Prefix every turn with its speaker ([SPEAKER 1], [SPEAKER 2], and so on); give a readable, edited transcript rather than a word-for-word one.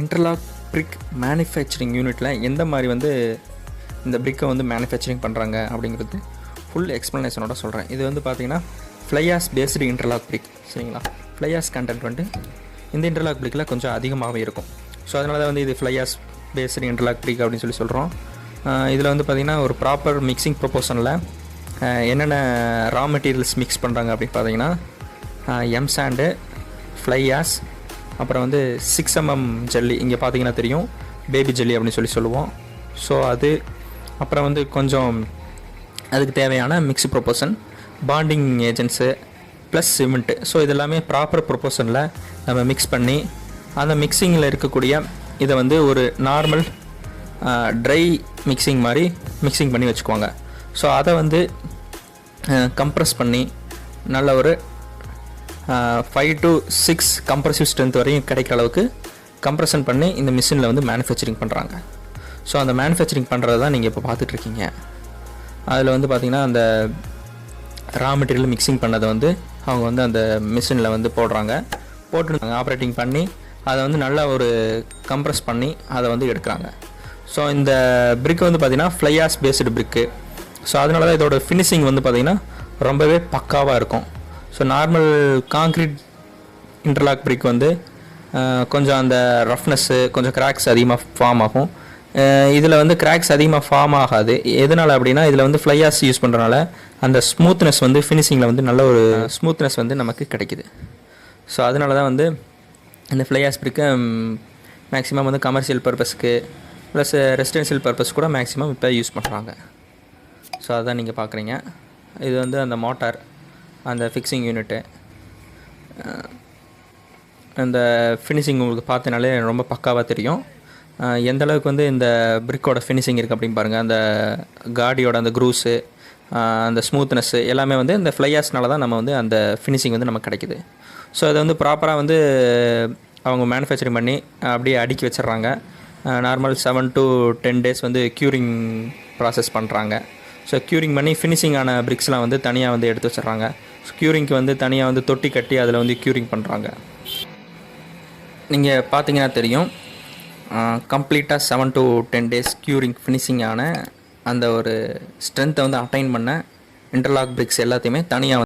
[SPEAKER 1] Interlock பிரிக் manufacturing யூனிட்டில் எந்த மாதிரி வந்து இந்த பிரிக்கை வந்து மேனுஃபேக்சரிங் பண்ணுறாங்க அப்படிங்கிறது ஃபுல் எக்ஸ்ப்ளனேஷனோட சொல்கிறேன். இது வந்து பார்த்திங்கன்னா ஃப்ளை ஆஷ் பேஸ்டு இன்டர்லாக் பிரிக், சரிங்களா. ஃப்ளை ஆஷ் கண்டென்ட் வந்து இந்த இன்டர்லாக் பிரிக்கில் கொஞ்சம் அதிகமாகவே இருக்கும். ஸோ அதனால தான் வந்து இது ஃப்ளை ஆஷ் பேஸ்டு இன்டர்லாக் பிரிக் அப்படின்னு சொல்லி சொல்கிறோம். இதில் வந்து பார்த்திங்கன்னா ஒரு ப்ராப்பர் மிக்சிங் ப்ரொப்போர்ஷனில் என்னென்ன ரா மெட்டீரியல்ஸ் மிக்ஸ் பண்ணுறாங்க அப்படின்னு பார்த்தீங்கன்னா எம் சாண்டு, ஃப்ளை ஆஷ், அப்புறம் வந்து 6mm ஜல்லி, இங்கே பார்த்தீங்கன்னா தெரியும் பேபி ஜல்லி அப்படின்னு சொல்லி சொல்லுவோம். ஸோ அது அப்புறம் வந்து கொஞ்சம் அதுக்கு தேவையான mix proportion, bonding agents plus cement. So இதெல்லாமே ப்ராப்பர் ப்ரொப்போர்ஷனில் நம்ம மிக்ஸ் பண்ணி அந்த மிக்சிங்கில் இருக்கக்கூடிய இதை வந்து ஒரு நார்மல் ட்ரை மிக்சிங் மாதிரி மிக்சிங் பண்ணி வச்சுக்குவாங்க. ஸோ அதை வந்து கம்ப்ரஸ் பண்ணி நல்ல ஒரு 5 to 6 கம்ப்ரசிவ் ஸ்ட்ரென்த் வரையும் கிடைக்கிற அளவுக்கு கம்ப்ரஷன் பண்ணி இந்த மிஷினில் வந்து மேனுஃபேக்சரிங் பண்ணுறாங்க. ஸோ அந்த மேனுஃபேக்சரிங் பண்ணுறது தான் நீங்கள் இப்போ பார்த்துட்ருக்கீங்க. அதில் வந்து பார்த்திங்கன்னா அந்த ரா மெட்டீரியல் மிக்சிங் பண்ணதை வந்து அவங்க வந்து அந்த மிஷினில் வந்து போட்டு ஆப்ரேட்டிங் பண்ணி அதை வந்து நல்லா ஒரு கம்ப்ரஸ் பண்ணி அதை வந்து எடுக்கிறாங்க. ஸோ இந்த பிரிக் வந்து பார்த்திங்கன்னா ஃப்ளை ஆஷ் பேஸ்டு பிரிக்கு. ஸோ அதனால தான் இதோட ஃபினிஷிங் வந்து பார்த்திங்கன்னா ரொம்பவே பக்காவாக இருக்கும். ஸோ நார்மல் காங்க்ரீட் இன்டர்லாக் பிரிக் வந்து கொஞ்சம் அந்த ரஃப்னஸ்ஸு, கொஞ்சம் கிராக்ஸ் அதிகமாக ஃபார்ம் ஆகும். இதில் வந்து கிராக்ஸ் அதிகமாக ஃபார்ம் ஆகாது. எதனால் அப்படின்னா இதில் வந்து ஃப்ளை ஆஷ் யூஸ் பண்ணுறதுனால அந்த ஸ்மூத்னஸ் வந்து ஃபினிஷிங்கில் வந்து நல்ல ஒரு ஸ்மூத்னஸ் வந்து நமக்கு கிடைக்குது. ஸோ அதனால தான் வந்து இந்த ஃப்ளை ஆஷ் பிரிக்கை மேக்ஸிமம் வந்து கமர்ஷியல் பர்பஸ்க்கு ப்ளஸ் ரெசிடென்ஷியல் பர்பஸ் கூட மேக்ஸிமம் இப்போ யூஸ் பண்ணுறாங்க. ஸோ அதான் நீங்கள் பார்க்குறீங்க. இது வந்து அந்த மோட்டார், அந்த ஃபிக்ஸிங் யூனிட்டு, அந்த ஃபினிஷிங் உங்களுக்கு பார்த்தனாலே ரொம்ப பக்காவாக தெரியும். எந்த அளவுக்கு வந்து இந்த பிரிக்கோட ஃபினிஷிங் இருக்குது அப்படின்னு பாருங்கள். அந்த காடியோட அந்த க்ரூஸு, அந்த ஸ்மூத்னஸ்ஸு எல்லாமே வந்து இந்த ஃப்ளை ஆஷ்னால தான் நம்ம வந்து அந்த ஃபினிஷிங் வந்து நமக்கு கிடைக்குது. ஸோ அதை வந்து ப்ராப்பராக வந்து அவங்க மேனுஃபேக்சரிங் பண்ணி அப்படியே அடுக்கி வச்சிடுறாங்க. நார்மல் 7 to 10 days வந்து க்யூரிங் ப்ராசஸ் பண்ணுறாங்க. ஸோ க்யூரிங் பண்ணி ஃபினிஷிங் ஆன பிரிக்ஸ்லாம் வந்து தனியாக வந்து எடுத்து வச்சிடுறாங்க. ஸோ க்யூரிங்க்கு வந்து தனியாக வந்து தொட்டி கட்டி அதில் வந்து க்யூரிங் பண்ணுறாங்க. நீங்கள் பார்த்தீங்கன்னா தெரியும் கம்ப்ளீட்டாக 7 to 10 days க்யூரிங் ஃபினிஷிங் ஆன அந்த ஒரு ஸ்ட்ரென்த்தை வந்து அட்டைன் பண்ண இன்டர்லாக் பிரிக்ஸ் எல்லாத்தையுமே தனியாக